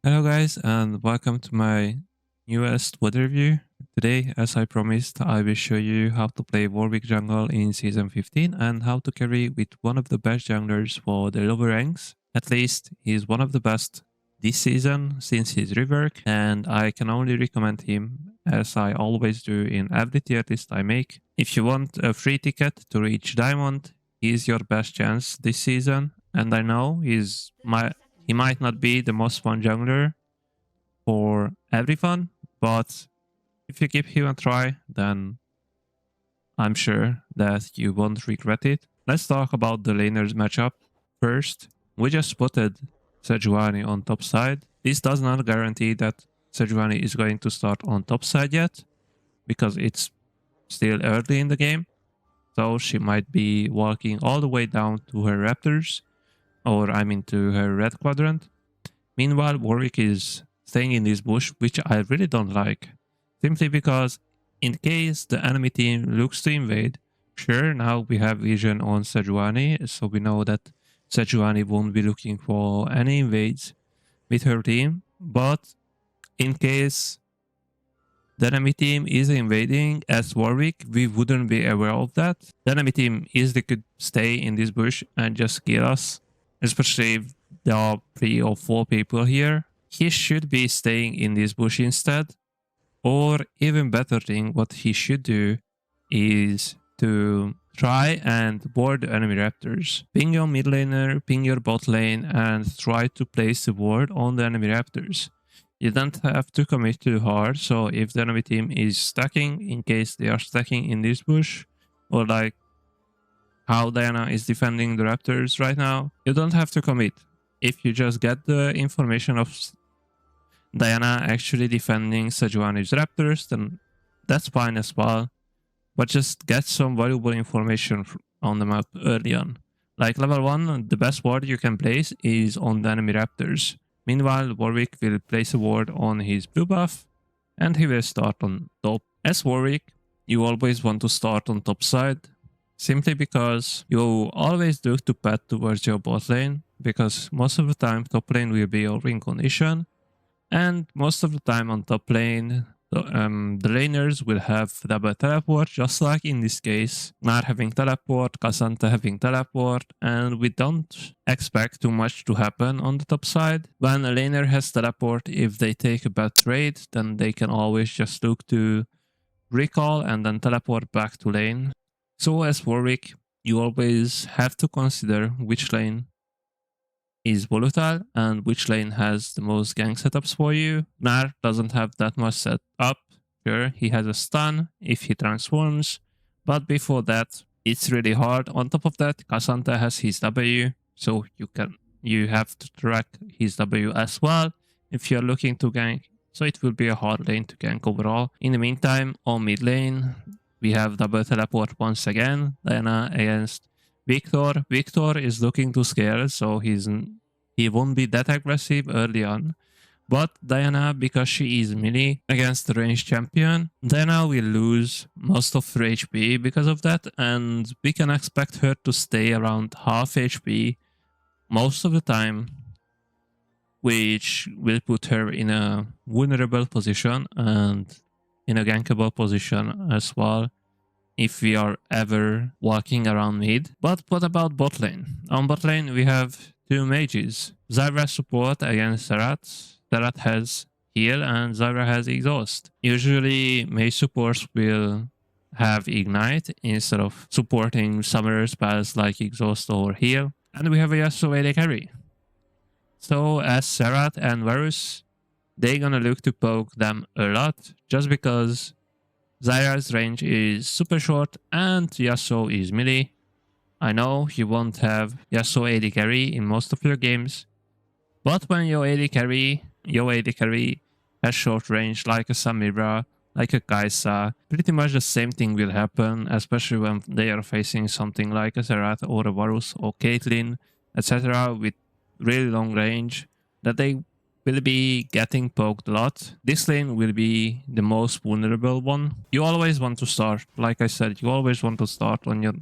Hello guys and welcome to my newest weather review. Today, as I promised, I will show you how to play Warwick jungle in season 15 and how to carry with one of the best junglers for the lower ranks. At least he's one of the best this season since his rework, and I can only recommend him as I always do in every tier list I make. If you want a free ticket to reach diamond, he's your best chance this season, and I know he might not be the most fun jungler for everyone, but if you give him a try, then I'm sure that you won't regret it. Let's talk about the laners matchup. First, we just spotted Sejuani on top side. This does not guarantee that Sejuani is going to start on top side yet, because it's still early in the game. So she might be walking all the way down to her raptors, or I mean to her red quadrant. Meanwhile, Warwick is staying in this bush, which I really don't like. Simply because in case the enemy team looks to invade, sure, now we have vision on Sejuani, so we know that Sejuani won't be looking for any invades with her team. But in case the enemy team is invading as Warwick, we wouldn't be aware of that. The enemy team easily could stay in this bush and just kill us, especially if there are 3 or 4 people here. He should be staying in this bush instead. Or even better thing, what he should do is to try and board the enemy raptors. Ping your mid laner, ping your bot lane, and try to place the ward on the enemy raptors. You don't have to commit too hard, so if the enemy team is stacking, in case they are stacking in this bush, or like how Diana is defending the raptors right now, you don't have to commit. If you just get the information of Diana actually defending Sejuani's raptors, then that's fine as well. But just get some valuable information on the map early on. Like level 1, the best ward you can place is on the enemy raptors. Meanwhile, Warwick will place a ward on his blue buff, and he will start on top. As Warwick, you always want to start on top side, simply because you always look to path towards your bot lane, because most of the time top lane will be your win condition, and most of the time on top lane, the laners will have double teleport, just like in this case, Gnar having teleport, Cassandra having teleport, and we don't expect too much to happen on the top side. When a laner has teleport, if they take a bad trade, then they can always just look to recall and then teleport back to lane. So as Warwick, you always have to consider which lane is volatile and which lane has the most gank setups for you. Gnar doesn't have that much set up. Sure, he has a stun if he transforms, but before that, it's really hard. On top of that, Cassandra has his W, so you have to track his W as well if you're looking to gank. So it will be a hard lane to gank overall. In the meantime, on mid lane, we have double teleport once again. Diana against Victor. Victor is looking to scale, so he won't be that aggressive early on. But Diana, because she is melee against the ranged champion, Diana will lose most of her HP because of that, and we can expect her to stay around half HP most of the time, which will put her in a vulnerable position and in a gankable position as well if we are ever walking around mid. But what about bot lane? On bot lane, we have 2 mages. Zyra support against Zerat. Zerat has heal and Zyra has exhaust. Usually, mage supports will have ignite instead of supporting summoner spells like exhaust or heal. And we have a Yasuo AD carry. So as Zerat and Varus, they're gonna look to poke them a lot just because Zyra's range is super short and Yasuo is melee. I know you won't have Yasuo AD carry in most of your games, but when your AD carry has short range like a Samira, like a Kai'Sa, pretty much the same thing will happen, especially when they are facing something like a Zerat or a Varus or Caitlyn, etc. with really long range, that they will be getting poked a lot. This lane will be the most vulnerable one. You always want to start, like I said, you always want to start on your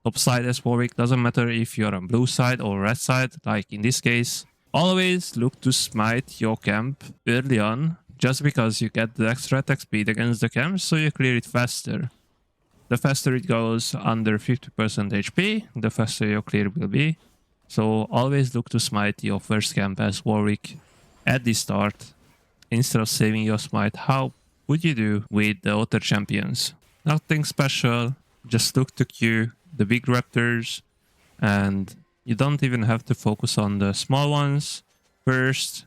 top side as Warwick. Doesn't matter if you're on blue side or red side, like in this case, Always look to smite your camp early on, just because you get the extra attack speed against the camp, so you clear it faster. The faster it goes under 50% HP, the faster your clear will be. So always look to smite your first camp as Warwick at the start, instead of saving your smite. How would you do with the other champions? Nothing special, just look to queue the big raptors, and you don't even have to focus on the small ones first,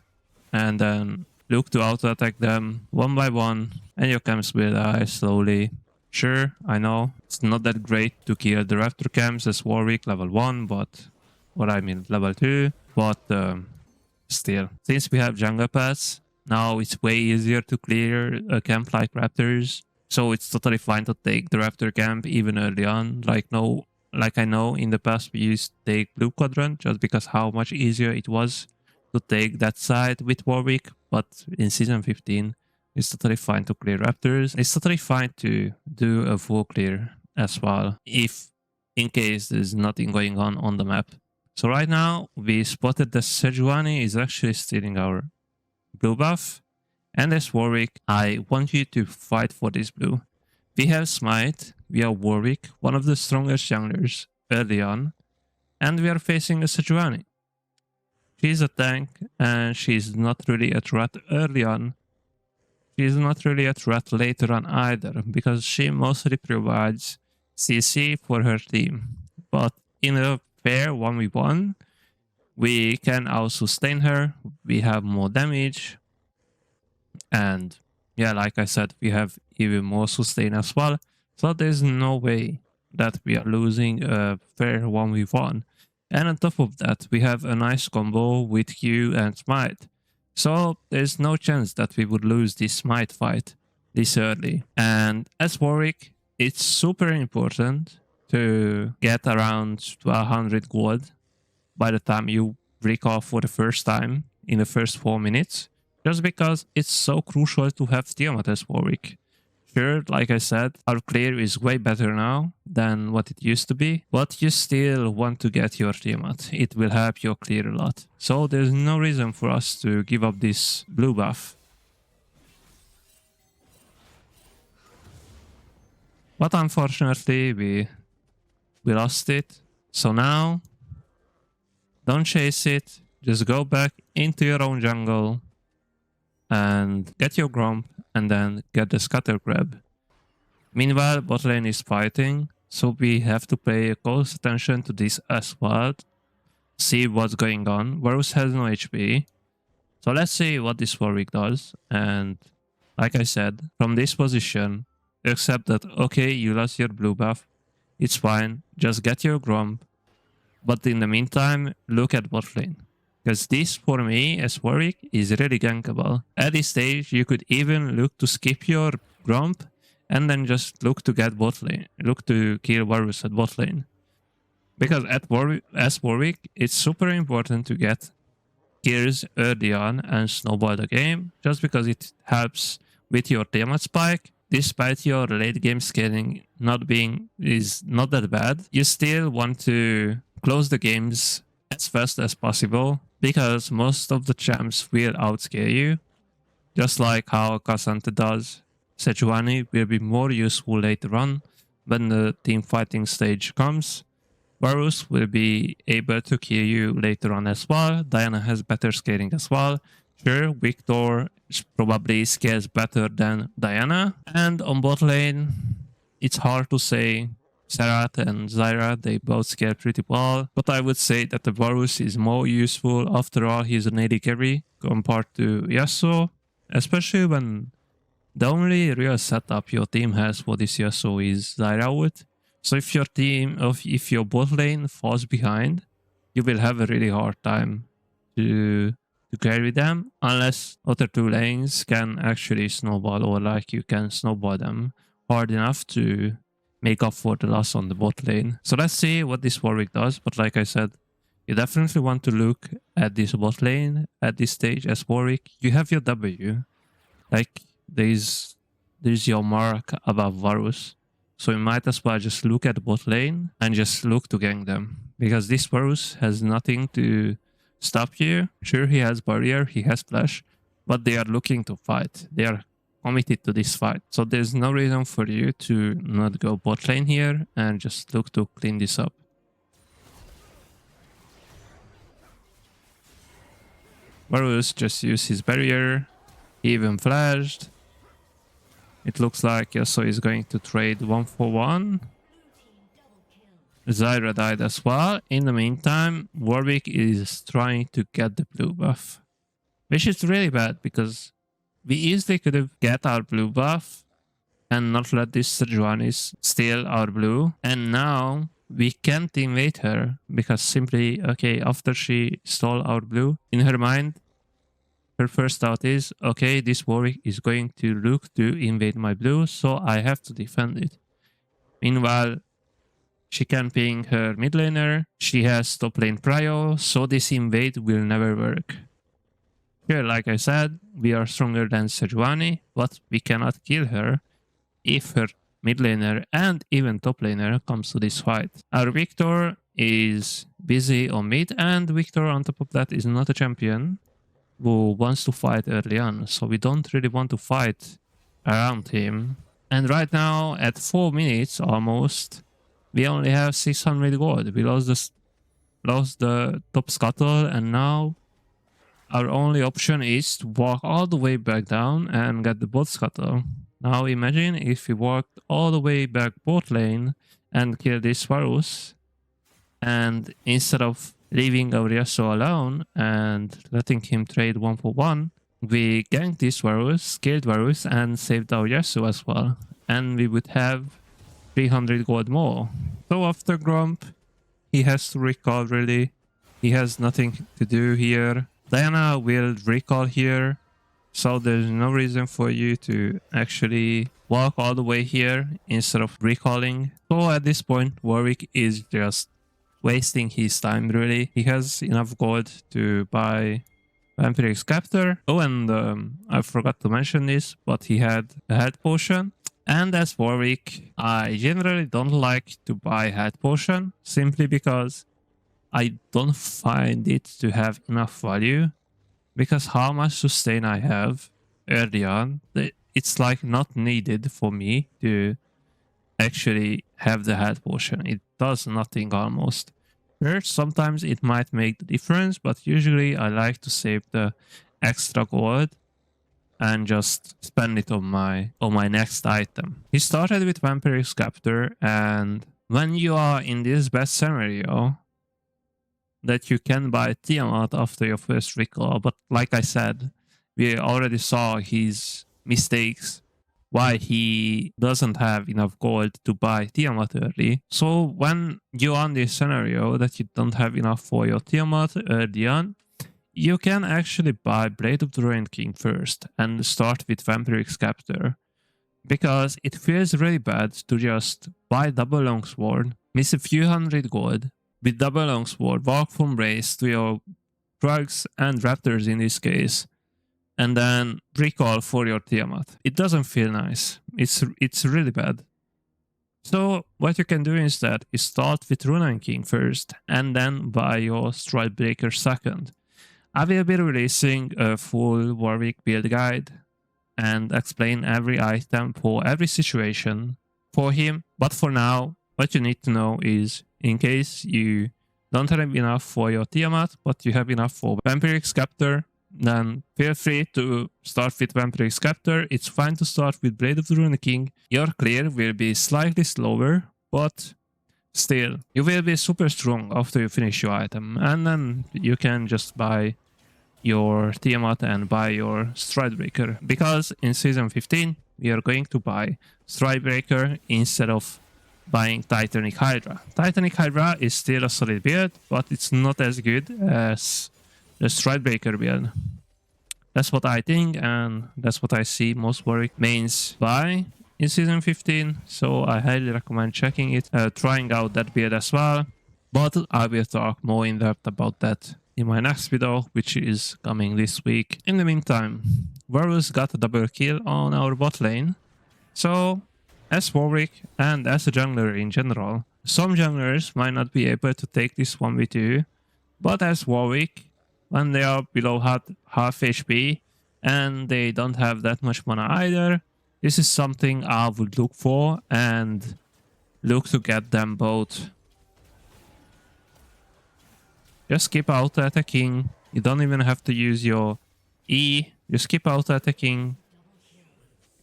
and then look to auto attack them one by one, and your camps will die slowly. Sure, I know it's not that great to kill the raptor camps as Warwick level 1, but what I mean level 2, but still, since we have jungle pass, now it's way easier to clear a camp like raptors. So it's totally fine to take the raptor camp even early on. Like I know in the past we used to take blue quadrant just because how much easier it was to take that side with Warwick. But in season 15, it's totally fine to clear raptors. It's totally fine to do a full clear as well, if in case there's nothing going on the map. So right now we spotted that Sejuani is actually stealing our blue buff. And as Warwick, I want you to fight for this blue. We have Smite, we are Warwick, one of the strongest junglers early on, and we are facing a Sejuani. She's a tank, and she's not really a threat early on. She's not really a threat later on either, because she mostly provides CC for her team. But in a fair 1v1, we can also sustain her, we have more damage, and yeah, like I said, we have even more sustain as well. So there's no way that we are losing a fair 1v1. And on top of that, we have a nice combo with Q and Smite. So there's no chance that we would lose this Smite fight this early. And as Warwick, it's super important to get around 100 gold by the time you recall for the first time in the first 4 minutes, just because it's so crucial to have Tiamat as Warwick. Sure, like I said, our clear is way better now than what it used to be, but you still want to get your Tiamat. It will help your clear a lot. So there's no reason for us to give up this blue buff. But unfortunately, we lost it. So now, don't chase it. Just go back into your own jungle and get your Gromp, and then get the Scatter Grab. Meanwhile, bot lane is fighting, so we have to pay close attention to this as well. See what's going on. Varus has no HP, so let's see what this Warwick does. And like I said, from this position, accept that, okay, you lost your blue buff, it's fine, just get your Gromp. But in the meantime, look at bot lane. Because this, for me, as Warwick, is really gankable. At this stage, you could even look to skip your Gromp and then just look to get bot lane. Look to kill Varus at bot lane. Because as Warwick, it's super important to get kills early on and snowball the game, just because it helps with your Tiamat spike. Despite your late game scaling is not that bad, you still want to close the games as fast as possible, because most of the champs will outscale you, just like how Cassandra does. Sejuani will be more useful later on when the team fighting stage comes. Varus will be able to kill you later on as well. Diana has better scaling as well. Sure, Victor probably scales better than Diana. And on bot lane, it's hard to say. Seraph and Zyra, they both scale pretty well, but I would say that the Varus is more useful. After all, he's an AD carry compared to Yasuo, especially when the only real setup your team has for this Yasuo is Zyra ult. So if your bot lane falls behind, you will have a really hard time to carry them, unless other two lanes can actually snowball, or like you can snowball them hard enough to make up for the loss on the bot lane. So let's see what this Warwick does. But like I said, you definitely want to look at this bot lane at this stage as Warwick. You have your W. Like, there's your mark above Varus. So you might as well just look at the bot lane and just look to gank them. Because this Varus has nothing to stop you. Sure, he has barrier, he has flash, but they are looking to fight. They are committed to this fight. So there's no reason for you to not go bot lane here and just look to clean this up. Varus just used his barrier. He even flashed. It looks like Yasuo is going to trade 1-for-1. Zyra died as well. In the meantime, Warwick is trying to get the blue buff, which is really bad because we easily could have get our blue buff and not let this Sejuani steal our blue. And now we can't invade her because simply, okay, after she stole our blue, in her mind, her first thought is, okay, this Warwick is going to look to invade my blue, so I have to defend it. Meanwhile, she can ping her mid laner, she has top lane prio, so this invade will never work. Here, like I said, we are stronger than Sejuani, but we cannot kill her if her mid laner and even top laner comes to this fight. Our Victor is busy on mid, and Victor on top of that is not a champion who wants to fight early on, so we don't really want to fight around him. And right now, at 4 minutes almost, we only have 600 gold. We lost the top scuttle, and now our only option is to walk all the way back down and get the bot scuttle. Now imagine if we walked all the way back bot lane and killed this Varus, and instead of leaving our Yasuo alone and letting him trade 1-for-1, we ganked this Varus, killed Varus, and saved our Yasuo as well. And we would have 300 gold more. So after Grump, he has to recall really. He has nothing to do here. Diana will recall here, so there's no reason for you to actually walk all the way here instead of recalling. So at this point, Warwick is just wasting his time really. He has enough gold to buy Vampiric Scepter. Oh, and I forgot to mention this, but he had a health potion. And as Warwick, I generally don't like to buy health potion simply because I don't find it to have enough value, because how much sustain I have early on, it's like not needed for me to actually have the health potion. It does nothing almost. First, sometimes it might make the difference, but usually I like to save the extra gold and just spend it on my next item. He started with Vampiric Scepter, and when you are in this best scenario, that you can buy Tiamat after your first recall, but like I said, we already saw his mistakes, why he doesn't have enough gold to buy Tiamat early. So when you're on this scenario that you don't have enough for your Tiamat early on, you can actually buy Blade of the Ruined King first and start with Vampiric Scepter, because it feels really bad to just buy double longsword, miss a few hundred gold, with double longsword, walk from race to your drugs and raptors in this case, and then recall for your Tiamat. It doesn't feel nice. It's really bad. So what you can do instead is start with Ruined King first, and then buy your Stridebreaker second. I will be releasing a full Warwick build guide and explain every item for every situation for him, but for now, what you need to know is, in case you don't have enough for your Tiamat, but you have enough for Vampiric Scepter, then feel free to start with Vampiric Scepter. It's fine to start with Blade of the Ruined King. Your clear will be slightly slower, but still, you will be super strong after you finish your item. And then you can just buy your Tiamat and buy your Stridebreaker. Because in Season 15, we are going to buy Stridebreaker instead of buying Titanic Hydra. Titanic Hydra is still a solid build, but it's not as good as the Stridebreaker build. That's what I think, and that's what I see most Warwick mains buy in Season 15, so I highly recommend checking it, trying out that build as well, but I will talk more in depth about that in my next video, which is coming this week. In the meantime, Varus got a double kill on our bot lane, so as Warwick and as a jungler in general, some junglers might not be able to take this 1v2, but as Warwick, when they are below half HP and they don't have that much mana either. This is something I would look for and look to get them both. Just keep auto-attacking. You don't even have to use your E. Just keep auto-attacking.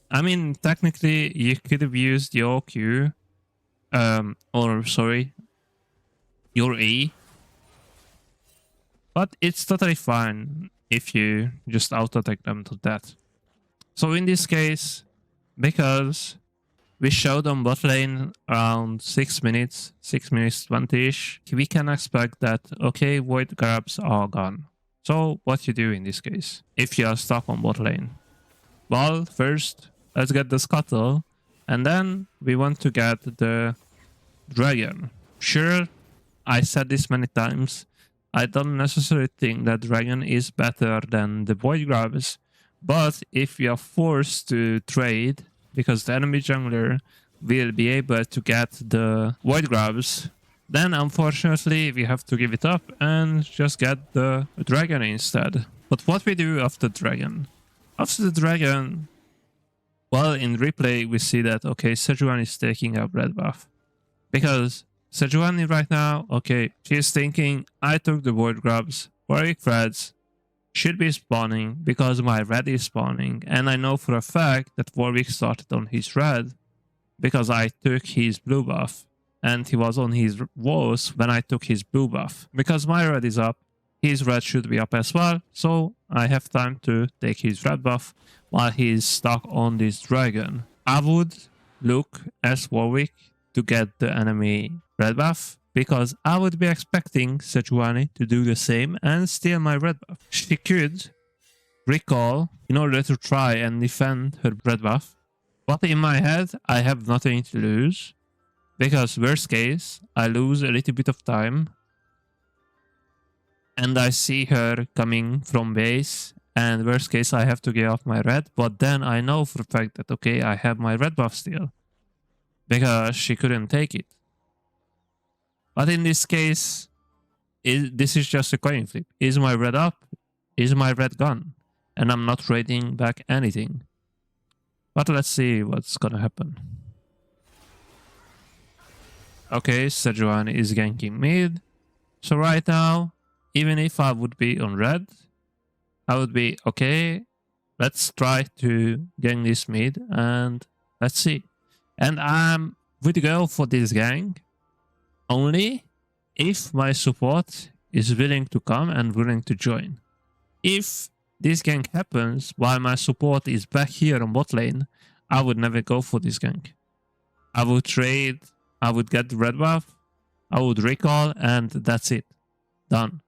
I mean, technically, you could have used your Q. Or sorry, your E. But it's totally fine if you just auto-attack them to that. So in this case, because we showed on bot lane around 6 minutes, 6 minutes 20-ish, we can expect that, okay, void grabs are gone. So what you do in this case, if you are stuck on bot lane? Well, first, let's get the scuttle, and then we want to get the dragon. Sure, I said this many times, I don't necessarily think that dragon is better than the void grabs, but if we are forced to trade, because the enemy jungler will be able to get the void grabs, then unfortunately we have to give it up and just get the dragon instead. But what we do after dragon? After the dragon, well, in replay we see that, okay, Sejuani is taking up red buff. Because Sejuani right now, okay, she's thinking, I took the void grabs, Warwick Reds should be spawning because my red is spawning, and I know for a fact that Warwick started on his red because I took his blue buff, and he was on his walls when I took his blue buff. Because my red is up, his red should be up as well, so I have time to take his red buff while he's stuck on this dragon. I would look as Warwick to get the enemy red buff, because I would be expecting Sejuani to do the same and steal my red buff. She could recall in order to try and defend her red buff, but in my head I have nothing to lose, because worst case I lose a little bit of time and I see her coming from base, and worst case I have to give up my red, but then I know for a fact that, okay, I have my red buff still because she couldn't take it. But in this case, this is just a coin flip. Is my red up? Is my red gone? And I'm not trading back anything. But let's see what's gonna happen. Okay, Sejuani is ganking mid. So right now, even if I would be on red, I would be, okay, let's try to gank this mid and let's see. And I'm with go for this gank only if my support is willing to come and willing to join. If this gank happens while my support is back here on bot lane, I would never go for this gank. I would trade, I would get the red buff, I would recall, and that's it. Done.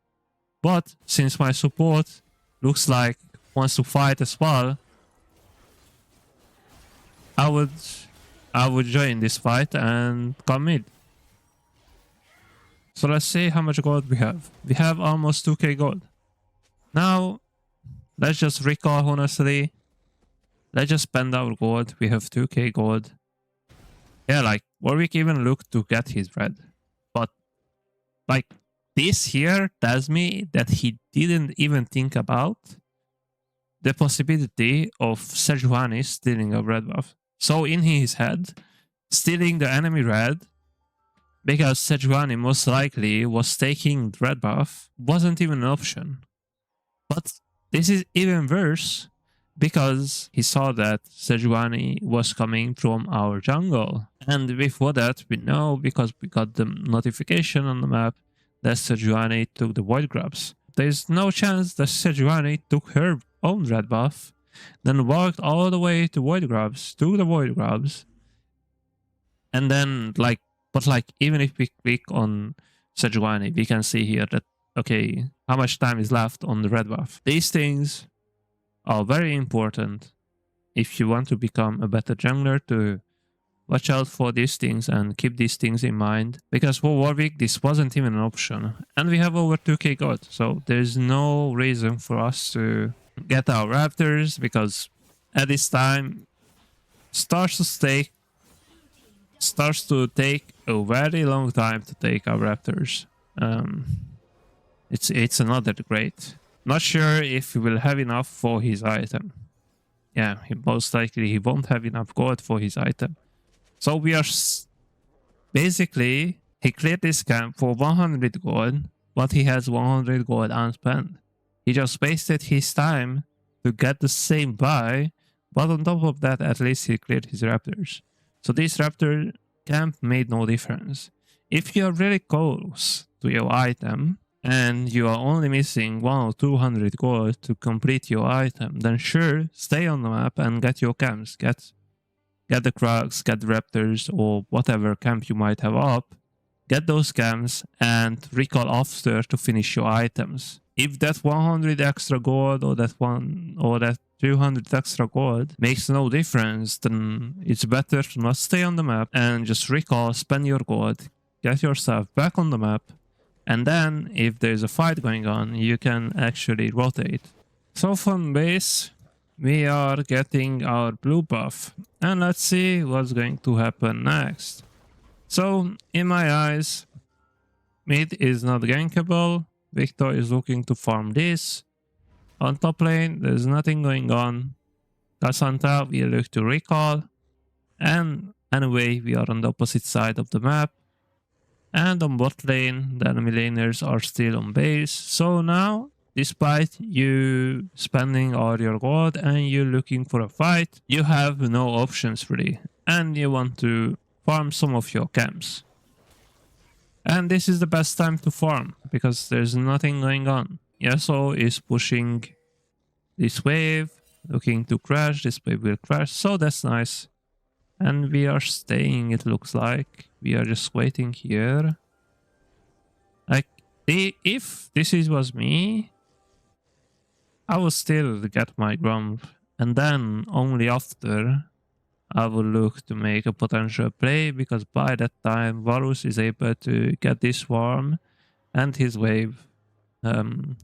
But since my support looks like wants to fight as well, I would join this fight and come mid. So let's see how much gold we have. We have almost 2k gold. Now, let's just recall honestly. Let's just spend our gold. We have 2k gold. Yeah, like, Warwick even looked to get his red. But, like, this here tells me that he didn't even think about the possibility of Sejuani stealing a red buff. So in his head, stealing the enemy red, because Sejuani most likely was taking the red buff, wasn't even an option. But this is even worse, because he saw that Sejuani was coming from our jungle. And before that, we know, because we got the notification on the map, that Sejuani took the void grabs. There's no chance that Sejuani took her own red buff, then walked all the way to void grabs, took the void grabs, and then even if we click on Sejuani, we can see here that, okay, how much time is left on the red buff. These things are very important if you want to become a better jungler, to watch out for these things and keep these things in mind, because for Warwick this wasn't even an option, and we have over 2k gold, so there's no reason for us to get our raptors, because at this time starts to take a very long time to take our raptors. It's another great. Not sure if he will have enough for his item. Yeah, most likely he won't have enough gold for his item. So we are basically, he cleared this camp for 100 gold, but he has 100 gold unspent. He just wasted his time to get the same buy, but on top of that, at least he cleared his raptors. So this raptor camp made no difference. If you are really close to your item and you are only missing 1 or 200 gold to complete your item, then sure, stay on the map and get your camps. Get the Krugs, get the Raptors, or whatever camp you might have up. Get those camps and recall after to finish your items. If that 100 extra gold or that 200 extra gold makes no difference, then it's better to not stay on the map and just recall, spend your gold, get yourself back on the map, and then if there's a fight going on, you can actually rotate. So from base, we are getting our blue buff, and let's see what's going to happen next. So in my eyes, mid is not gankable. Victor is looking to farm this. On top lane, there's nothing going on. Cassandra will look to recall, and anyway, we are on the opposite side of the map. And on bot lane, the enemy laners are still on base. So now, despite you spending all your gold and you looking for a fight, you have no options really. And you want to farm some of your camps. And this is the best time to farm, because there's nothing going on. Yasuo is pushing this wave, looking to crash. This wave will crash, so that's nice. And we are staying, it looks like. We are just waiting here. Like, if this was me, I would still get my grump. And then, only after, I will look to make a potential play, because by that time, Varus is able to get this swarm and his wave.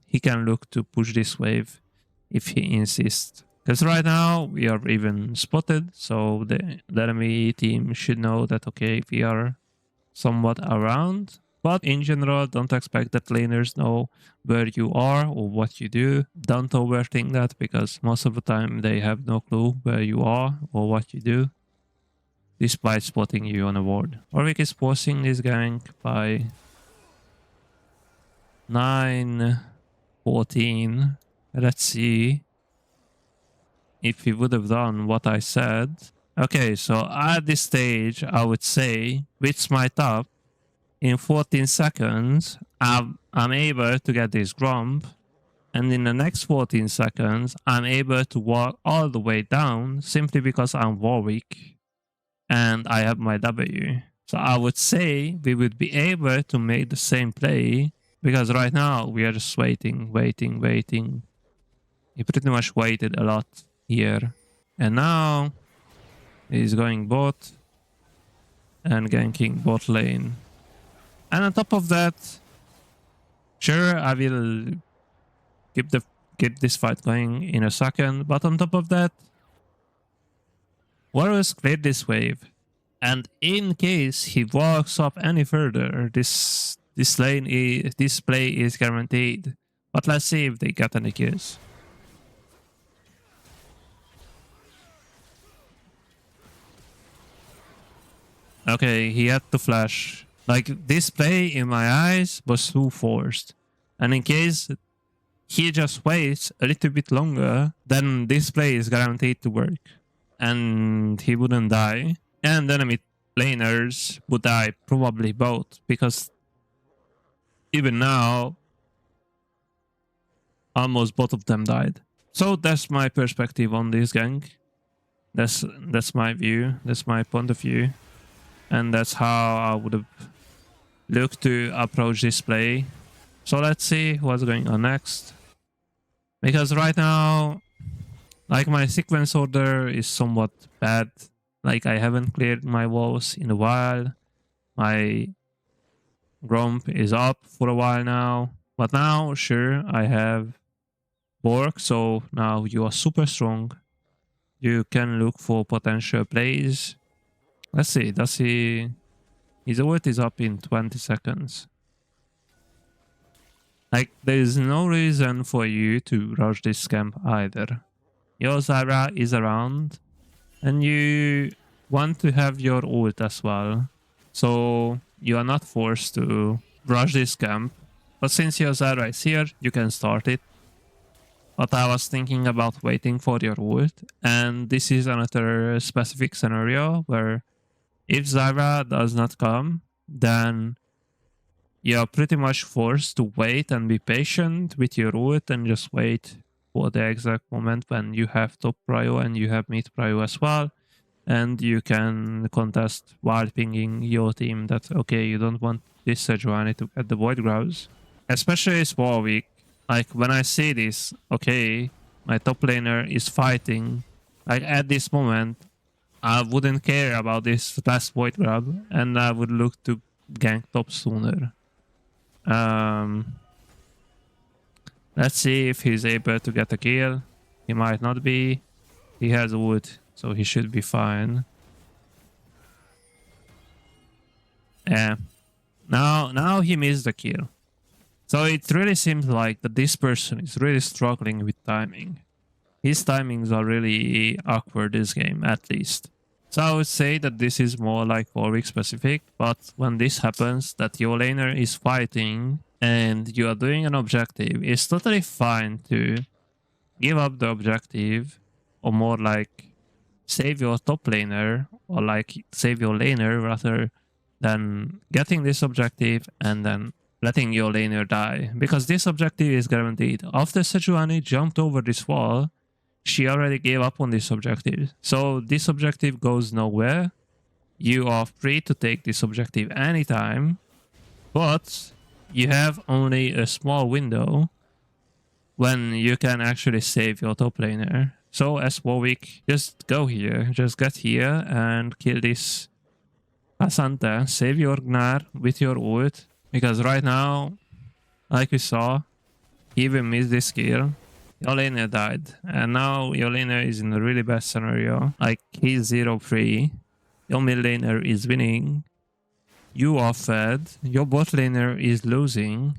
He can look to push this wave if he insists. Because right now we are even spotted, so the enemy team should know that, okay, we are somewhat around. But in general, don't expect that laners know where you are or what you do. Don't overthink that, because most of the time they have no clue where you are or what you do, despite spotting you on a ward. Warwick is forcing this gank by 9-14. Let's see if he would have done what I said. Okay, so at this stage, I would say with smite up, in 14 seconds, I'm able to get this grump, and in the next 14 seconds, I'm able to walk all the way down simply because I'm Warwick and I have my W. So I would say we would be able to make the same play, because right now we are just waiting. He pretty much waited a lot here. And now he's going bot and ganking bot lane. And on top of that, sure, I will keep this fight going in a second. But on top of that, Varus cleared this wave. And in case he walks up any further, this play is guaranteed. But let's see if they get any kills. Okay, he had to flash. Like, this play, in my eyes, was too forced. And in case he just waits a little bit longer, then this play is guaranteed to work. And he wouldn't die. And enemy laners would die, probably both. Because even now, almost both of them died. So that's my perspective on this gank. That's my view. That's my point of view. And that's how I would have looked to approach this play. So let's see what's going on next. Because right now, like, my sequence order is somewhat bad. Like, I haven't cleared my walls in a while. My grump is up for a while now. But now, sure, I have Bork. So now you are super strong. You can look for potential plays. Let's see, does he... His ult is up in 20 seconds. Like, there's no reason for you to rush this camp either. Your Zara is around, and you want to have your ult as well. So you are not forced to rush this camp. But since your Zara is here, you can start it. But I was thinking about waiting for your ult, and this is another specific scenario where if Zara does not come, then you're pretty much forced to wait and be patient with your ult and just wait for the exact moment when you have top prio and you have mid prio as well. And you can contest while pinging your team that, okay, you don't want this Sejuani to get the Void Grubs. Especially small week. Like when I see this, okay, my top laner is fighting. Like at this moment, I wouldn't care about this last Void Grub and I would look to gank top sooner. Let's see if he's able to get a kill. He might not be. He has wood, so he should be fine. Yeah. Now he missed the kill. So it really seems like that this person is really struggling with timing. His timings are really awkward this game, at least. So I would say that this is more like Warwick specific, but when this happens, that your laner is fighting and you are doing an objective, it's totally fine to give up the objective, or more like save your top laner, or like save your laner rather than getting this objective and then letting your laner die. Because this objective is guaranteed. After Sejuani jumped over this wall, she already gave up on this objective. So this objective goes nowhere. You are free to take this objective anytime, but you have only a small window when you can actually save your top laner. So as Warwick, just go here, just get here and kill this Asante. Save your Gnar with your ult, because right now, like we saw, he even missed this kill. Your laner died, and now your laner is in a really bad scenario. Like, he's 0-3, your mid laner is winning, you are fed, your bot laner is losing,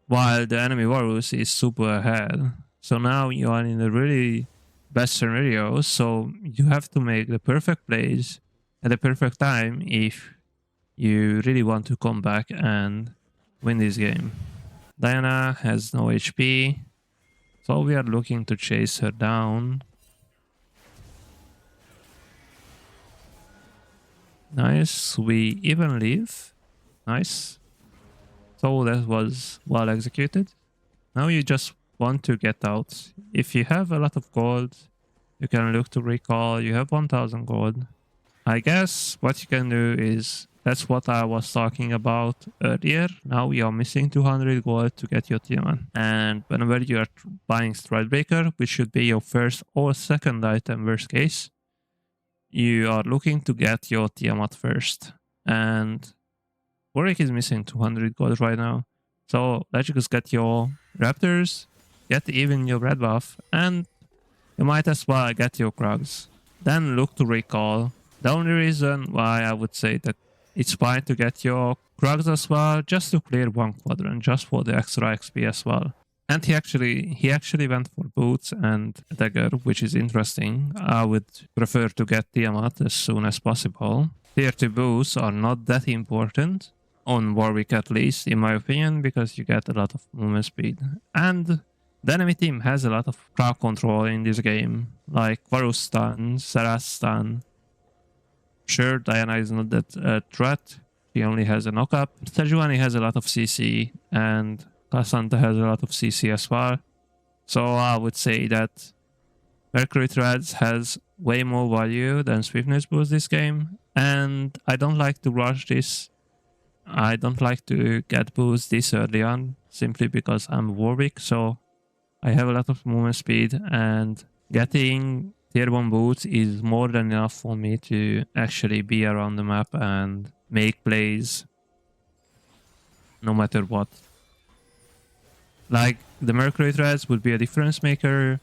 while the enemy Varus is super ahead. So now you are in a really bad scenario, so you have to make the perfect plays at the perfect time if you really want to come back and win this game. Diana has no HP, so we are looking to chase her down. Nice, we even live. Nice. So that was well executed. Now you just want to get out. If you have a lot of gold, you can look to recall. You have 1000 gold. I guess what you can do is, that's what I was talking about earlier. Now we are missing 200 gold to get your Tiamat. And whenever you are buying Stridebreaker, which should be your first or second item worst case, you are looking to get your Tiamat first. And Warwick is missing 200 gold right now. So let's just get your Raptors, get even your red buff, and you might as well get your Krugs. Then look to recall. The only reason why I would say that it's fine to get your Krugs as well, just to clear one quadrant, just for the extra XP as well. And he actually went for boots and dagger, which is interesting. I would prefer to get Tiamat as soon as possible. Tier 2 boosts are not that important, on Warwick at least, in my opinion, because you get a lot of movement speed. And the enemy team has a lot of crowd control in this game, like Varus stun, Saras stun. Sure, Diana is not that threat. She only has a knockup. Sejuani has a lot of CC, and Cassandra has a lot of CC as well. So I would say that Mercury Threads has way more value than Swiftness boost this game. And I don't like to rush this. I don't like to get boost this early on, simply because I'm Warwick, so I have a lot of movement speed, and getting tier 1 boots is more than enough for me to actually be around the map and make plays no matter what. Like, the Mercury Threads would be a difference maker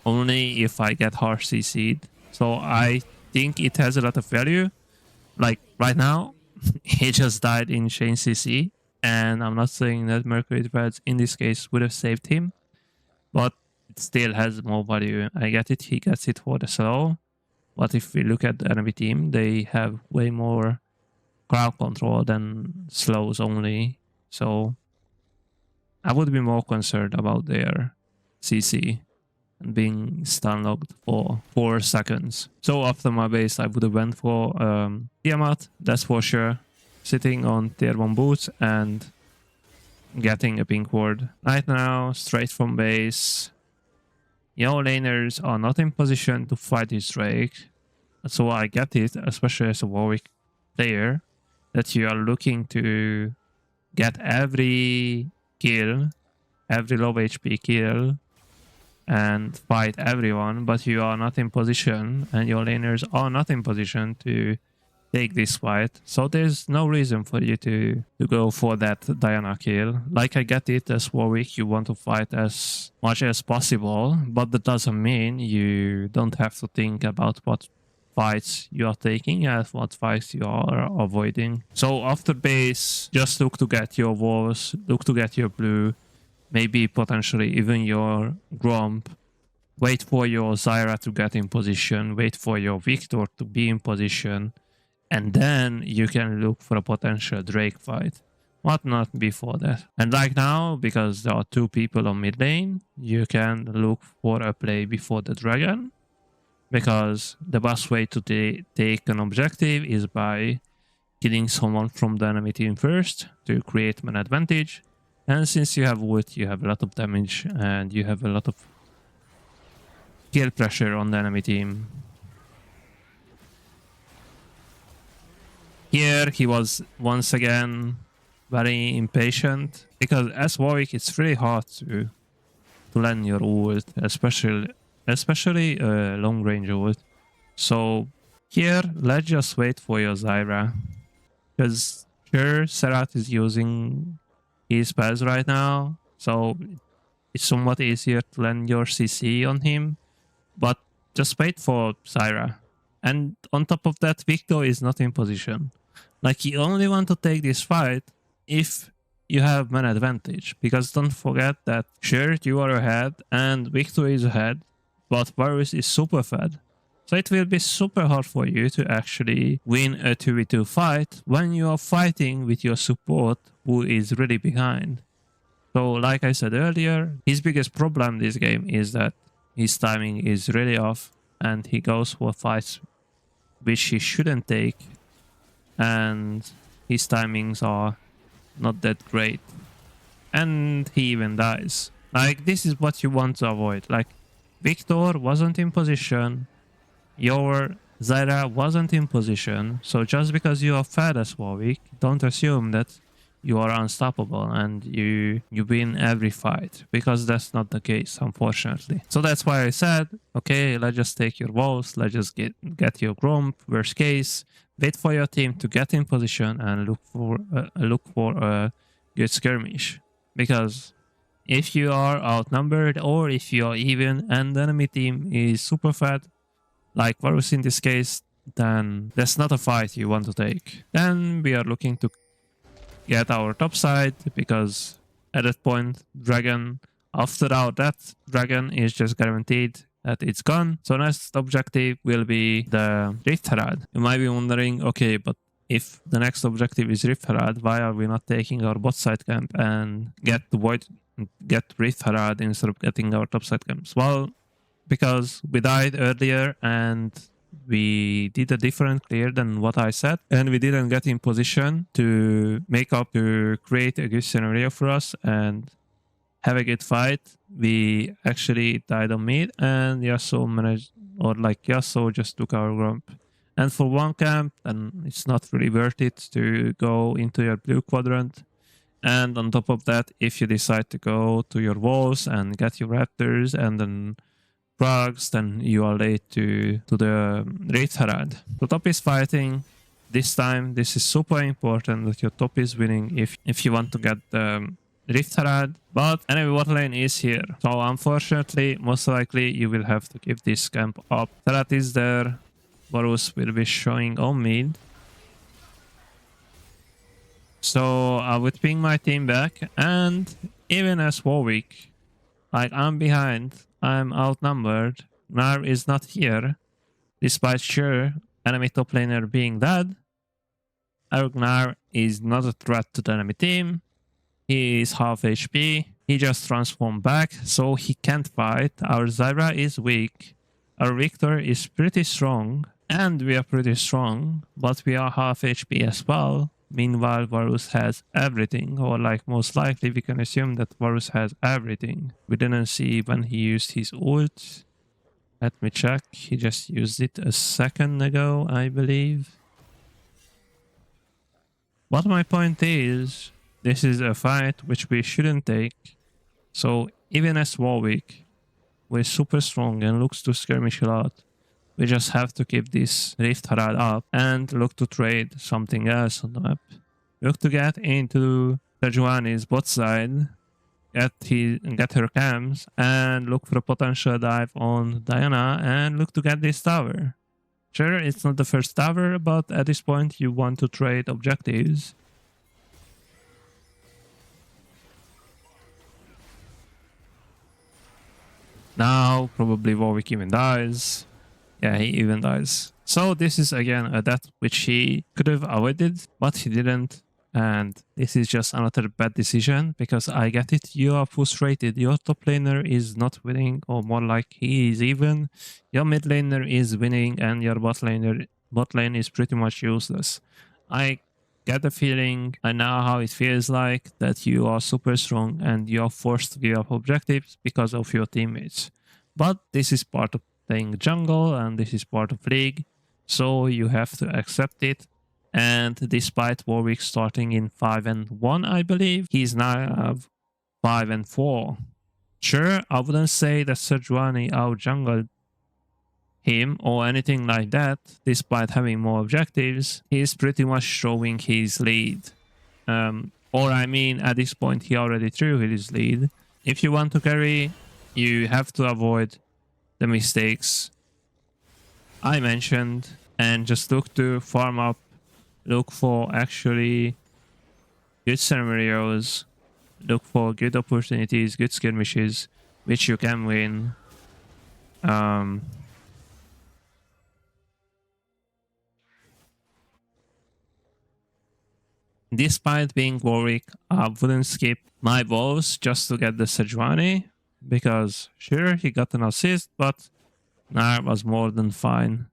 only if I get harsh CC'd. So I think it has a lot of value. Like, right now, he just died in Chain CC. And I'm not saying that Mercury Dreads in this case would have saved him, but it still has more value. I get it, he gets it for the slow. But if we look at the enemy team, they have way more crowd control than slows only. So I would be more concerned about their CC and being stun locked for 4 seconds. So after my base, I would have went for Tiamat, that's for sure. Sitting on tier 1 boots and getting a pink ward. Right now, straight from base. Your laners are not in position to fight this Drake. So I get it, especially as a Warwick player, that you are looking to get every kill, every low HP kill, and fight everyone, but you are not in position, and your laners are not in position to take this fight. So there's no reason for you to go for that Diana kill. Like, I get it, as Warwick, you want to fight as much as possible, but that doesn't mean you don't have to think about what fights you are taking and what fights you are avoiding. So after base, just look to get your walls, look to get your blue, maybe potentially even your Gromp. Wait for your Zyra to get in position, wait for your Victor to be in position, and then you can look for a potential Drake fight. What not before that. And right now, because there are 2 people on mid lane, you can look for a play before the dragon, because the best way to take an objective is by killing someone from the enemy team first to create an advantage. And since you have wood, you have a lot of damage and you have a lot of kill pressure on the enemy team. Here he was once again very impatient, because as Warwick it's really hard to land your ult, especially long range ult. So here let's just wait for your Zyra, because sure Serrat is using his spells right now, so it's somewhat easier to land your CC on him, but just wait for Zyra. And on top of that, Victor is not in position. Like, you only want to take this fight if you have an advantage, because don't forget that sure, you are ahead and Victor is ahead, but Varus is super fed. So it will be super hard for you to actually win a 2v2 fight when you are fighting with your support who is really behind. So like I said earlier, his biggest problem this game is that his timing is really off and he goes for fights which he shouldn't take, and his timings are not that great, and he even dies. Like, this is what you want to avoid. Like, Victor wasn't in position, your Zyra wasn't in position, so just because you are fed as Warwick, don't assume that you are unstoppable and you win every fight, because that's not the case, unfortunately. So that's why I said, okay, let's just take your walls, let's just get your Gromp, worst case, wait for your team to get in position and look for a good skirmish. Because if you are outnumbered, or if you are even and the enemy team is super fed, like Varus in this case, then that's not a fight you want to take. Then we are looking to get our top side, because at that point, dragon, after our death, dragon is just guaranteed that it's gone. So next objective will be the Rift Herald. You might be wondering, okay, but if the next objective is Rift Herald, why are we not taking our bot side camp and get Rift Herald instead of getting our top side camps? Well, because we died earlier and we did a different clear than what I said, and we didn't get in position to make up, to create a good scenario for us and have a good fight. We actually died on mid, and Yasuo just took our Gromp. And for one camp, and it's not really worth it to go into your blue quadrant. And on top of that, if you decide to go to your walls and get your raptors and then Frogs, then you are late to the Rift Herald. The top is fighting. This time, this is super important that your top is winning if you want to get the Rift Herald. But enemy bot lane is here. So unfortunately, most likely you will have to give this camp up. Serrat is there. Varus will be showing on mid. So I would ping my team back, and even as Warwick, like I'm behind, I'm outnumbered, Nar is not here, despite sure enemy top laner being dead, Arugnar is not a threat to the enemy team. He is half HP. He just transformed back, so he can't fight. Our Zyra is weak. Our Victor is pretty strong, and we are pretty strong, but we are half HP as well. Meanwhile, Varus has everything, or like most likely we can assume that Varus has everything. We didn't see when he used his ult. Let me check. He just used it a second ago, I believe. But my point is, this is a fight which we shouldn't take. So even as Warwick, we're super strong and looks to skirmish a lot. We just have to keep this Rift Herald up and look to trade something else on the map. Look to get into Sejuani's bot side, get her cams, and look for a potential dive on Diana and look to get this tower. Sure, it's not the first tower, but at this point you want to trade objectives. Now, probably Warwick even dies. Yeah, he even dies. So this is again a death which he could have avoided, but he didn't. And this is just another bad decision because I get it. You are frustrated. Your top laner is not winning, or more like he is even. Your mid laner is winning, and your bot lane is pretty much useless. I get the feeling, I know how it feels like, that you are super strong and you are forced to give up objectives because of your teammates. But this is part of playing jungle and this is part of league, so you have to accept it. And despite Warwick starting in 5-1, I believe, he's now 5-4. Sure, I wouldn't say that Sejuani out-jungled him or anything like that, despite having more objectives. He's pretty much showing his lead. Or I mean, at this point, he already threw his lead. If you want to carry, you have to avoid the mistakes I mentioned and just look to farm up, look for actually good scenarios, look for good opportunities, good skirmishes, which you can win. Despite being Warwick, I wouldn't skip my balls just to get the Sejuani, because sure, he got an assist, but Nar was more than fine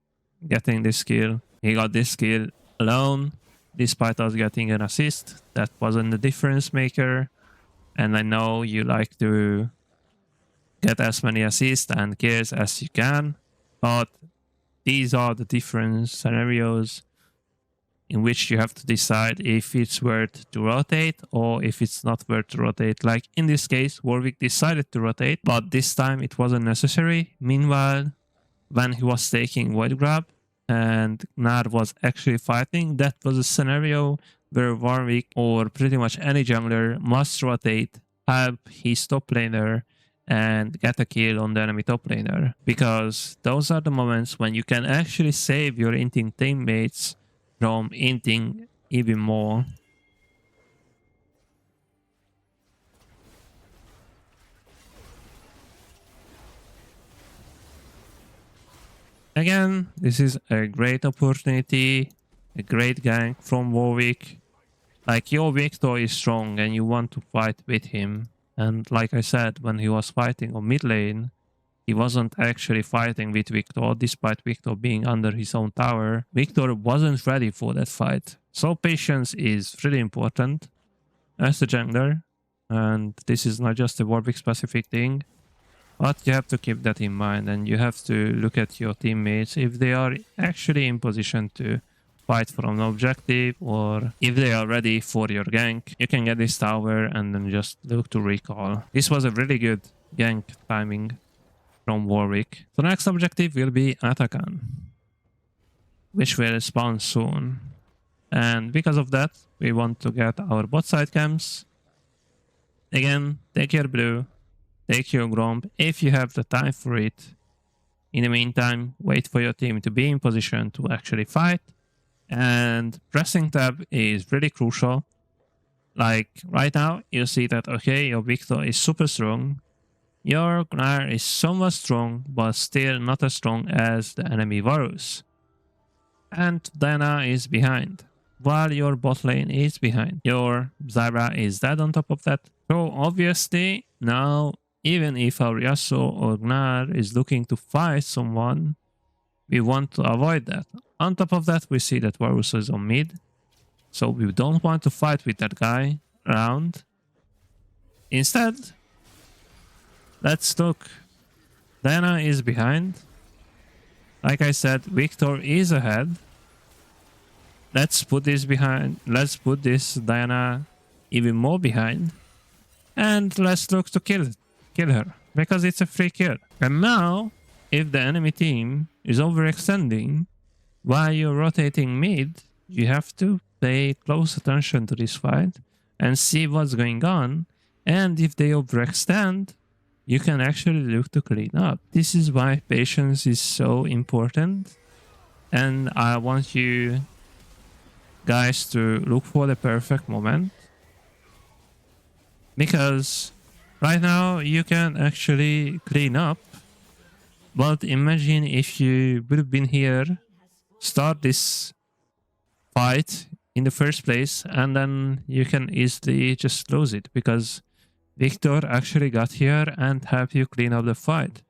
getting this kill. He got this kill alone, despite us getting an assist. That wasn't the difference maker. And I know you like to get as many assists and kills as you can, but these are the different scenarios in which you have to decide if it's worth to rotate or if it's not worth to rotate. Like in this case, Warwick decided to rotate, but this time it wasn't necessary. Meanwhile, when he was taking Void Grab and Nar was actually fighting, that was a scenario where Warwick or pretty much any jungler must rotate, help his top laner, and get a kill on the enemy top laner. Because those are the moments when you can actually save your inting teammates from inting even more. Again, this is a great opportunity, a great gank from Warwick. Like, your Victor is strong and you want to fight with him. And like I said, when he was fighting on mid lane, he wasn't actually fighting with Victor, despite Victor being under his own tower. Victor wasn't ready for that fight. So patience is really important as a jungler. And this is not just a Warwick specific thing. But you have to keep that in mind and you have to look at your teammates if they are actually in position to fight for an objective, or if they are ready for your gank. You can get this tower and then just look to recall. This was a really good gank timing from Warwick. The next objective will be Atakan, which will spawn soon. And because of that, we want to get our bot side camps. Again, take your blue, take your Gromp if you have the time for it. In the meantime, wait for your team to be in position to actually fight. And pressing tab is really crucial. Like right now, you see that, okay, your Victor is super strong. Your Gnar is somewhat strong, but still not as strong as the enemy Varus. And Diana is behind, while your bot lane is behind. Your Zyra is dead on top of that. So obviously, now, even if our Yasuo or Gnar is looking to fight someone, we want to avoid that. On top of that, we see that Varus is on mid. So we don't want to fight with that guy around. Instead, let's look. Diana is behind. Like I said, Victor is ahead. Let's put this behind. Let's put this Diana even more behind. And let's look to kill her. Because it's a free kill. And now, if the enemy team is overextending while you're rotating mid, you have to pay close attention to this fight and see what's going on. And if they overextend, you can actually look to clean up. This is why patience is so important. And I want you guys to look for the perfect moment. Because right now you can actually clean up. But imagine if you would have been here, start this fight in the first place, and then you can easily just lose it because Victor actually got here and helped you clean up the fight.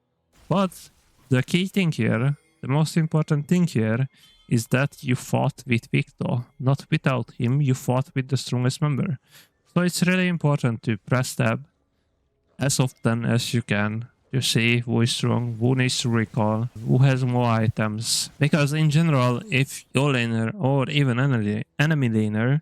But the key thing here, the most important thing here, is that you fought with Victor, not without him. You fought with the strongest member. So it's really important to press tab as often as you can to see who is strong, who needs to recall, who has more items. Because in general, if your laner or even enemy laner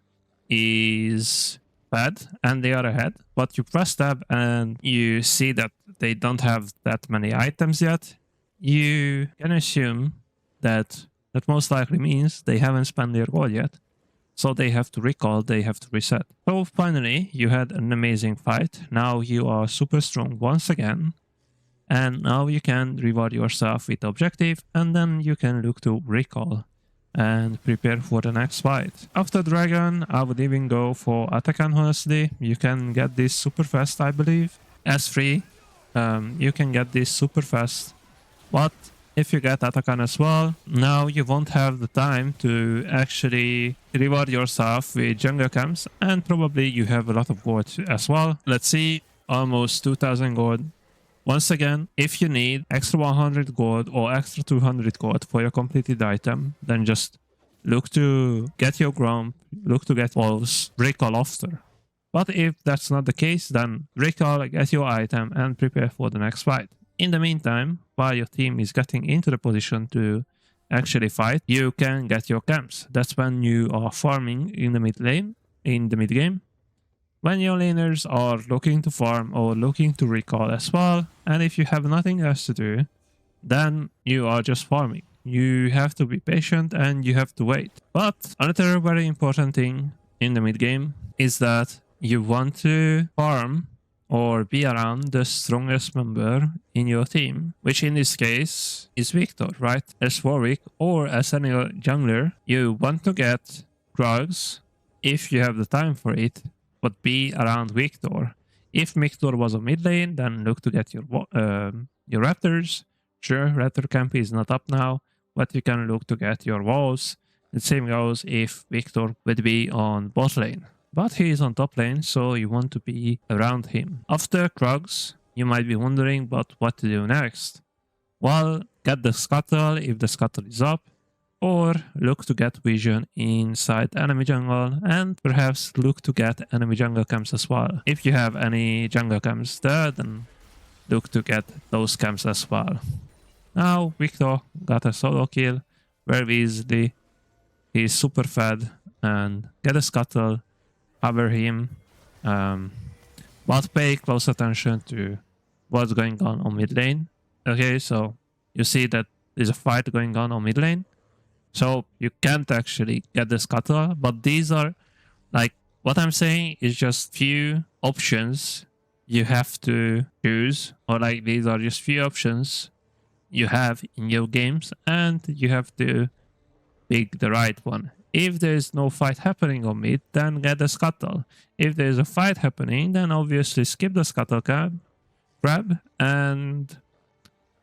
is bad and they are ahead, but you press tab and you see that they don't have that many items yet, you can assume that that most likely means they haven't spent their gold yet. So they have to recall, they have to reset. So finally, you had an amazing fight. Now you are super strong once again. And now you can reward yourself with objective, and then you can look to recall and prepare for the next fight. After Dragon, I would even go for Atakan, honestly. You can get this super fast, I believe. As free, you can get this super fast. But if you get Atakan as well, now you won't have the time to actually reward yourself with jungle camps, and probably you have a lot of gold as well. Let's see, almost 2000 gold. Once again, if you need extra 100 gold or extra 200 gold for your completed item, then just look to get your Grump, look to get walls, recall after. But if that's not the case, then recall, get your item, and prepare for the next fight. In the meantime, while your team is getting into the position to actually fight, you can get your camps. That's when you are farming in the mid lane, in the mid game. When your laners are looking to farm or looking to recall as well, and if you have nothing else to do, then you are just farming. You have to be patient and you have to wait. But another very important thing in the mid game is that you want to farm or be around the strongest member in your team, which in this case is Victor, right? As Warwick or as any jungler, you want to get Krugs if you have the time for it, but be around Victor. If Victor was a mid lane, then look to get your Raptors. Sure, Raptor camp is not up now, but you can look to get your walls. The same goes if Victor would be on bot lane. But he is on top lane, so you want to be around him. After Krugs, you might be wondering about what to do next. Well, get the scuttle if the scuttle is up, or look to get vision inside enemy jungle, and perhaps look to get enemy jungle camps as well. If you have any jungle camps there, then look to get those camps as well. Now, Victor got a solo kill very easily. He's super fed, and get a scuttle, cover him, but pay close attention to what's going on mid lane. Okay, so you see that there's a fight going on mid lane. So you can't actually get the scuttle, but these are like, what I'm saying is just few options you have to choose, or like these are just few options you have in your games, and you have to pick the right one. If there's no fight happening on mid, then get the scuttle. If there's a fight happening, then obviously skip the scuttle grab and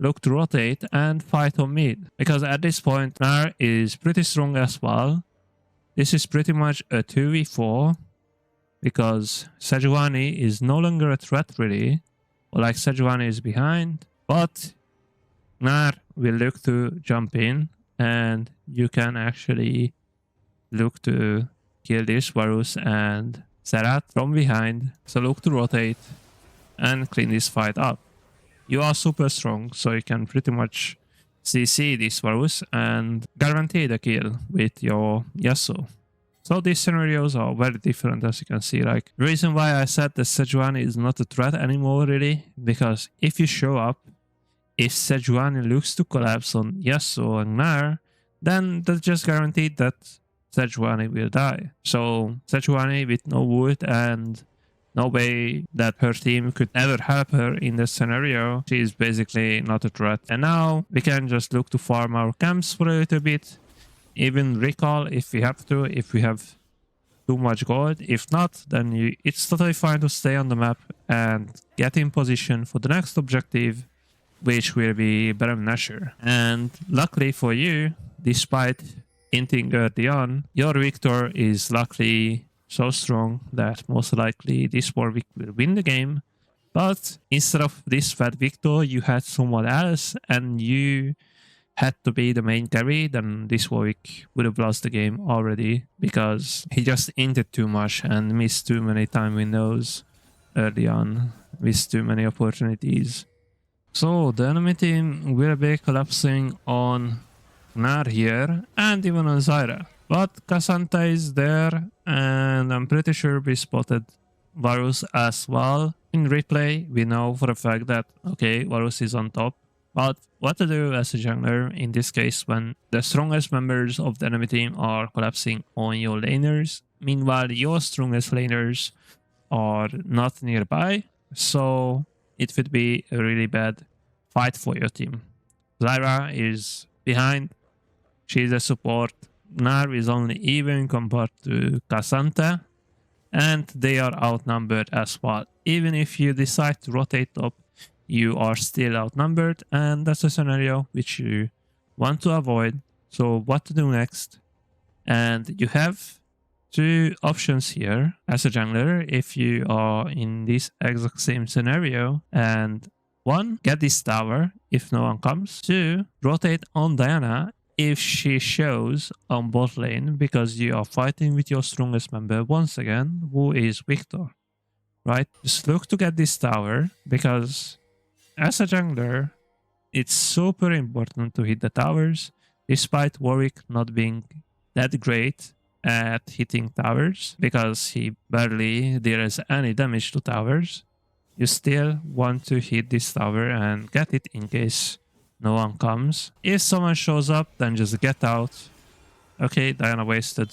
look to rotate and fight on mid. Because at this point, Gnar is pretty strong as well. This is pretty much a 2v4 because Sejuani is no longer a threat really. Like Sejuani is behind, but Gnar will look to jump in and you can actually look to kill this Varus and Serrat from behind. So look to rotate and clean this fight up. You are super strong, so you can pretty much CC this Varus and guarantee the kill with your Yasuo. So these scenarios are very different, as you can see. Like, the reason why I said that Sejuani is not a threat anymore really, because if you show up, if Sejuani looks to collapse on Yasuo and Gnar, then that's just guaranteed that Sejuani will die. So Sejuani with no wood and no way that her team could ever help her in this scenario, she is basically not a threat. And now we can just look to farm our camps for a little bit, even recall if we have to, if we have too much gold. If not, then it's totally fine to stay on the map and get in position for the next objective, which will be Baron Nashor. And luckily for you, despite inting early on, your Victor is luckily so strong that most likely this Warwick will win the game. But instead of this fat Victor, you had someone else and you had to be the main carry, then this Warwick would have lost the game already because he just inted too much and missed too many time windows early on, missed too many opportunities. So the enemy team will be collapsing on Gnar here and even on Zyra. But Cassandra is there and I'm pretty sure we spotted Varus as well. In replay, we know for a fact that, okay, Varus is on top. But what to do as a jungler in this case when the strongest members of the enemy team are collapsing on your laners? Meanwhile, your strongest laners are not nearby. So it would be a really bad fight for your team. Zyra is behind. She's a support. Gnar is only even compared to Cassandra. And they are outnumbered as well. Even if you decide to rotate up, you are still outnumbered. And that's a scenario which you want to avoid. So what to do next? And you have two options here as a jungler if you are in this exact same scenario. And one, get this tower if no one comes. Two, rotate on Diana if she shows on bot lane because you are fighting with your strongest member once again, who is Victor, right? Just look to get this tower because as a jungler, it's super important to hit the towers despite Warwick not being that great at hitting towers because he barely deals any damage to towers. You still want to hit this tower and get it in case no one comes. If someone shows up, then just get out. Okay, Diana wasted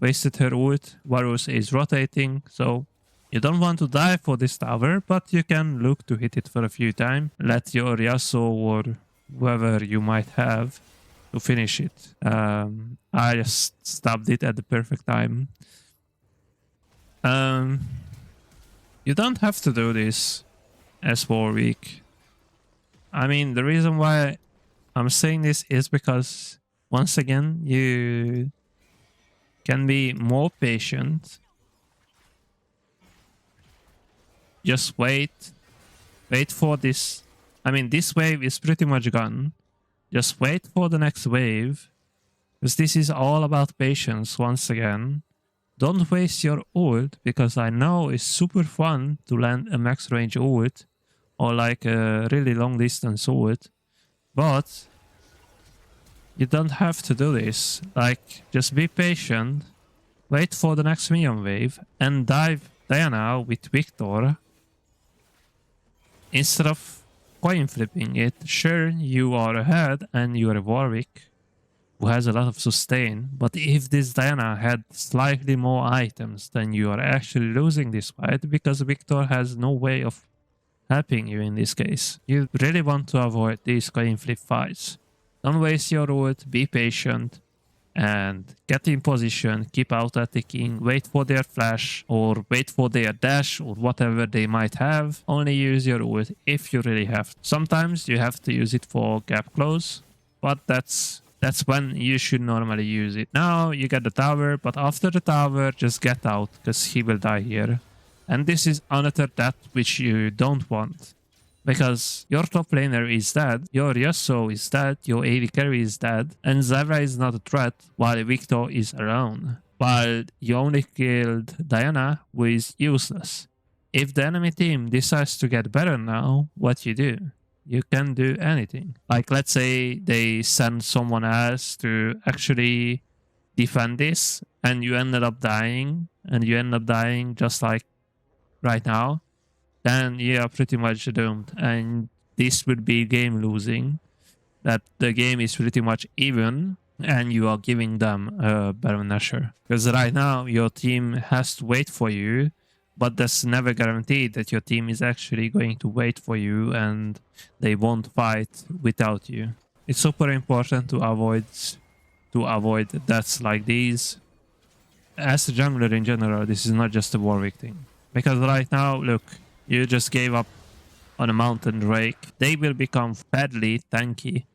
her ult. Varus is rotating, so you don't want to die for this tower, but you can look to hit it for a few times. Let your Yasuo or whoever you might have to finish it. I just stopped it at the perfect time. You don't have to do this as Warwick. I mean, the reason why I'm saying this is because, once again, you can be more patient. Just wait for this. I mean, this wave is pretty much gone. Just wait for the next wave, because this is all about patience once again. Don't waste your ult, because I know it's super fun to land a max range ult, or like a really long distance ult, but you don't have to do this. Like, just be patient, wait for the next minion wave, and dive Diana with Victor. Instead of coin flipping it, sure, you are ahead and you are a Warwick who has a lot of sustain, but if this Diana had slightly more items, then you are actually losing this fight because Victor has no way of helping you in this case. You really want to avoid these coin flip fights. Don't waste your ult, be patient, and get in position, keep auto-attacking, wait for their flash or wait for their dash or whatever they might have. Only use your ult if you really have to. Sometimes you have to use it for gap close, but that's when you should normally use it. Now you get the tower, but after the tower, just get out because he will die here. And this is another that which you don't want. Because your top laner is dead, your Yasuo is dead, your AD carry is dead, and Zyra is not a threat while Victor is around. While you only killed Diana, who is useless. If the enemy team decides to get better now, what you do? You can do anything. Like let's say they send someone else to actually defend this, and you ended up dying, just like right now, then you are pretty much doomed. And this would be game losing. That the game is pretty much even and you are giving them a Baron Nashor. Because right now your team has to wait for you, but that's never guaranteed that your team is actually going to wait for you and they won't fight without you. It's super important to avoid deaths like these. As a jungler in general, this is not just a Warwick thing. Because right now, look, you just gave up on a Mountain Drake. They will become badly tanky.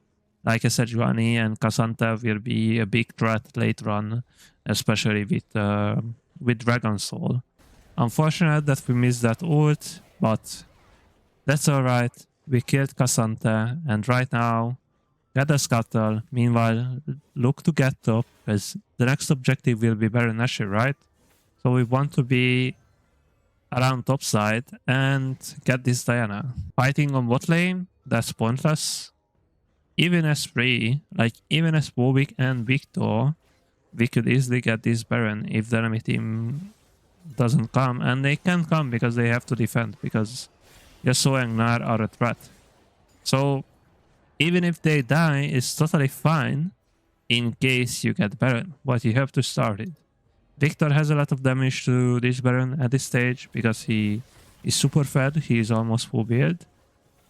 Like a Sejuani and Cassandra will be a big threat later on, especially with Dragon Soul. Unfortunate that we missed that ult, but that's alright. We killed Cassandra, and right now, get a scuttle. Meanwhile, look to get top, because the next objective will be Baron Nashor, right? So we want to be around top side and get this Diana. Fighting on bot lane, that's pointless. Even as even as Warwick and Victor, we could easily get this Baron if the enemy team doesn't come. And they can come because they have to defend, because Yasuo and Gnar are a threat. So even if they die, it's totally fine in case you get Baron, but you have to start it. Victor has a lot of damage to this Baron at this stage because he is super fed, he is almost full build.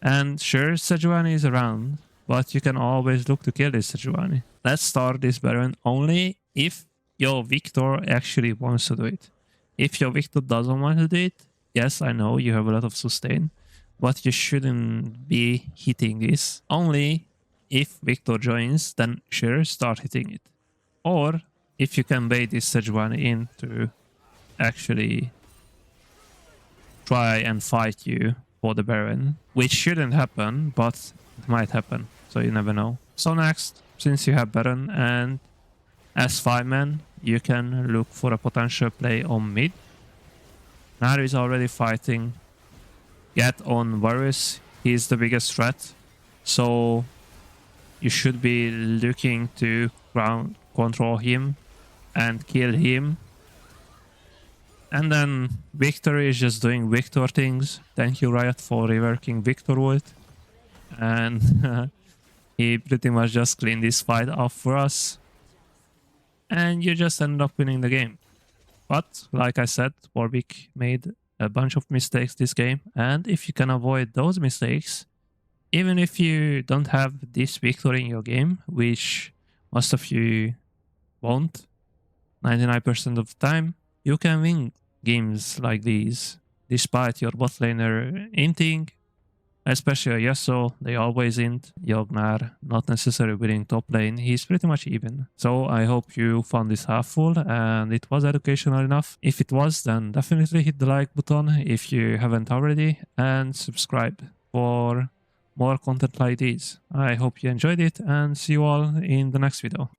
And sure, Sejuani is around, but you can always look to kill this Sejuani. Let's start this Baron only if your Victor actually wants to do it. If your Victor doesn't want to do it, yes, I know you have a lot of sustain, but you shouldn't be hitting this. Only if Victor joins, then sure, start hitting it. Or if you can bait this Sejuani in to actually try and fight you for the Baron, which shouldn't happen, but it might happen, so you never know. So next, since you have Baron and as 5-man, you can look for a potential play on mid. Gnar is already fighting. Get on Varus, he's the biggest threat, so you should be looking to ground control him and kill him. And then Victor is just doing Victor things. Thank you, Riot, for reworking Victor ult. And he pretty much just cleaned this fight up for us. And you just end up winning the game. But, like I said, Warwick made a bunch of mistakes this game. And if you can avoid those mistakes, even if you don't have this victory in your game, which most of you won't, 99% of the time, you can win games like these, despite your bot laner inting, especially Yasuo, they always int. Gnar, not necessarily winning top lane, he's pretty much even. So I hope you found this helpful and it was educational enough. If it was, then definitely hit the like button if you haven't already, and subscribe for more content like this. I hope you enjoyed it and see you all in the next video.